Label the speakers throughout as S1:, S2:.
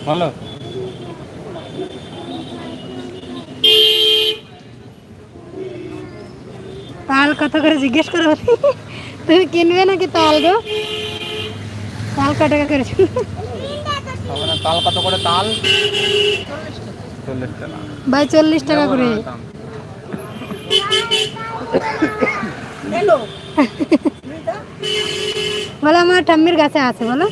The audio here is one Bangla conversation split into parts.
S1: ভালো।
S2: তাল কত করে জিজ্ঞেস করো? তুমি কিনবে নাকি তাল গো? তাল কত টাকা করেছো?
S1: তাল কত করে তাল? 40 টাকা
S2: ভাই 40 টাকা করে। বলো আমার ঠাম্মির কাছে আছে বলো।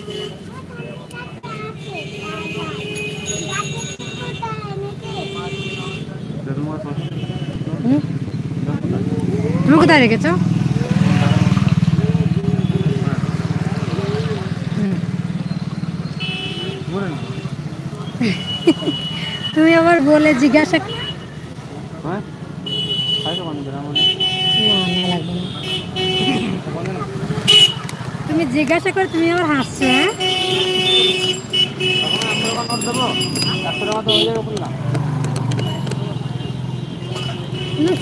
S2: তুমি কোথায় রেখেছো? তুমি আবার বলে জিজ্ঞাসা তুমি জিজ্ঞাসা করে তুমি আবার হাসছো।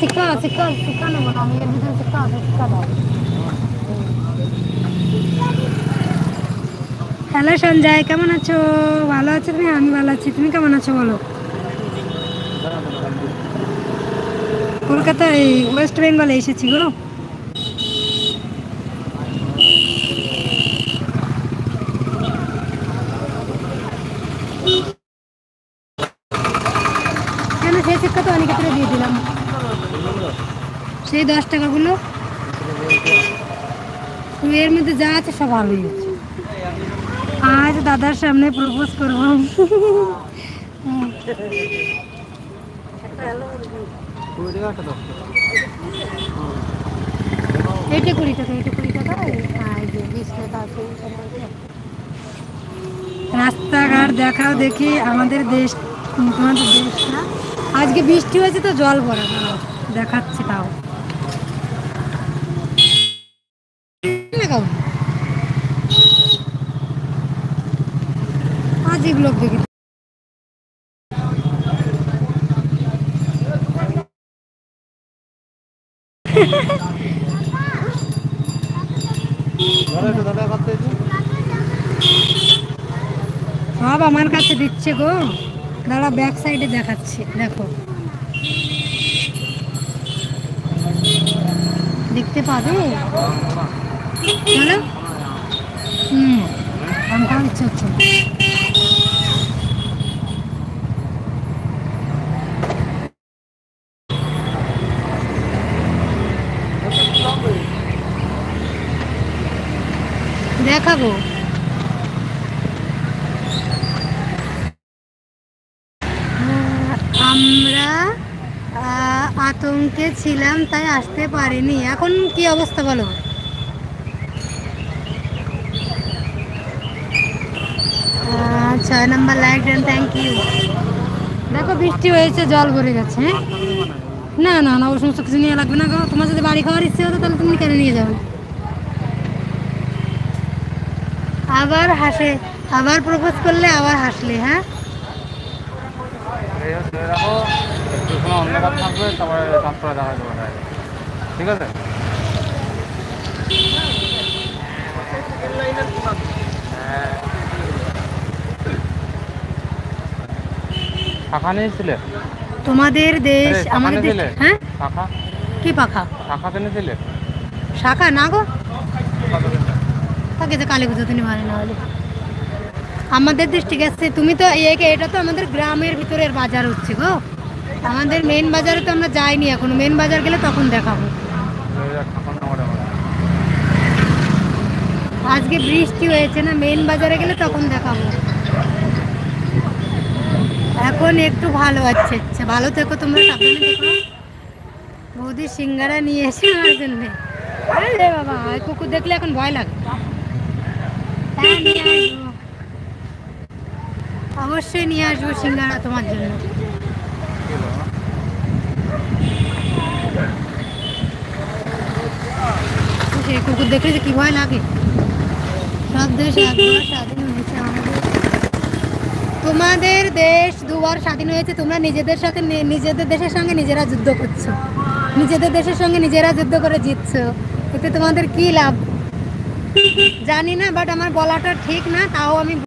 S2: শিক্ষা শিক্ষা শিক্ষা নেবো না আমি শিক্ষা শিক্ষা দাও। হ্যালো সঞ্জয়, কেমন আছো? ভালো আছো তুমি? আমি ভালো আছি, তুমি কেমন আছো বলো? কলকাতায় ওয়েস্ট বেঙ্গলে এসেছি গো। কেন সেই শিক্ষা তো অনেক ক্ষেত্রে দিয়ে দিলাম, সেই 10 টাকাগুলো এর মধ্যে যা আছে সব ভালোই আছে। আজ দাদার সামনে প্রপোজ করবো। এইটা 20 টাকা, এইটা 20 টাকা। রাস্তাঘাট দেখাও দেখি আমাদের দেশ, তোমাদের দেশ না। আজকে বৃষ্টি হয়েছে তো জল ভরা, দেখাচ্ছি তাও। अजीब लोग देखी। সব আমার কাছে দিচ্ছে গো, দাঁড়া ব্যাক সাইডে দেখাচ্ছি দেখো, দেখতে পাবে চলো। আমি খাওয়ার ইচ্ছে হচ্ছে। দেখাবো আমরা আতঙ্কে ছিলাম তাই আসতে পারিনি, এখন কি অবস্থা বলো? আচ্ছা 6 নাম্বার লাইক দেন, থ্যাংক ইউ। দেখো বৃষ্টি হয়েছে জল ভরে গেছে। না না না, ওই সমস্ত কিছু নিয়ে লাগবে না গো, তোমার যদি বাড়ি খাওয়ার ইচ্ছে হতো তাহলে তুমি কেন নিয়ে যাবে? আবার হাসে, আবার প্রপোজ করলে আবার হাসলে। হ্যাঁ
S1: অন্ধকার থাকবে, তারপরে তারপরে দেখা যাবে, ঠিক আছে? শাখা নিয়েছিলে?
S2: তোমাদের দেশ আমাদের দেশ। হ্যাঁ
S1: শাখা
S2: কি পাখা?
S1: শাখা কিনেছিলে?
S2: শাখা না গো, তাকে তো কালী পুজোতে নিবারে না হলে আমাদের দেশ। ঠিক আছে তুমি তো এটা তো আমাদের গ্রামের ভিতরের বাজার হচ্ছে গো, আমাদের মেন বাজারে তো আমরা যাইনি এখনো, মেন বাজার গেলে তখন দেখাবো। আজকে বৃষ্টি হয়েছে না, মেন বাজারে গেলে তখন দেখাবো। এখন একটু ভালো আছে। আচ্ছা ভালো থেকো তোমরা, সাবধানে থেকো। বৌদি সিঙ্গারা নিয়ে এসে আমার জন্যে। আরে বাবা কুকুর দেখলে এখন ভয় লাগে। হ্যাঁ নিয়ে আসবো, অবশ্যই নিয়ে আসবো সিঙ্গারা তোমার জন্য। সেই কুকুর দেখলে যে কি ভয় লাগে। সব দেশ একবার স্বাধীন হয়েছে, আমাদের তোমাদের দেশ দুবার স্বাধীন হয়েছে, তোমরা নিজেদের সাথে নিজেদের দেশের সঙ্গে নিজেরা যুদ্ধ করছো, নিজেদের দেশের সঙ্গে নিজেরা যুদ্ধ করে জিতছো, এতে তোমাদের কি লাভ জানি না, বাট আমার বলাটা ঠিক না, তাও আমি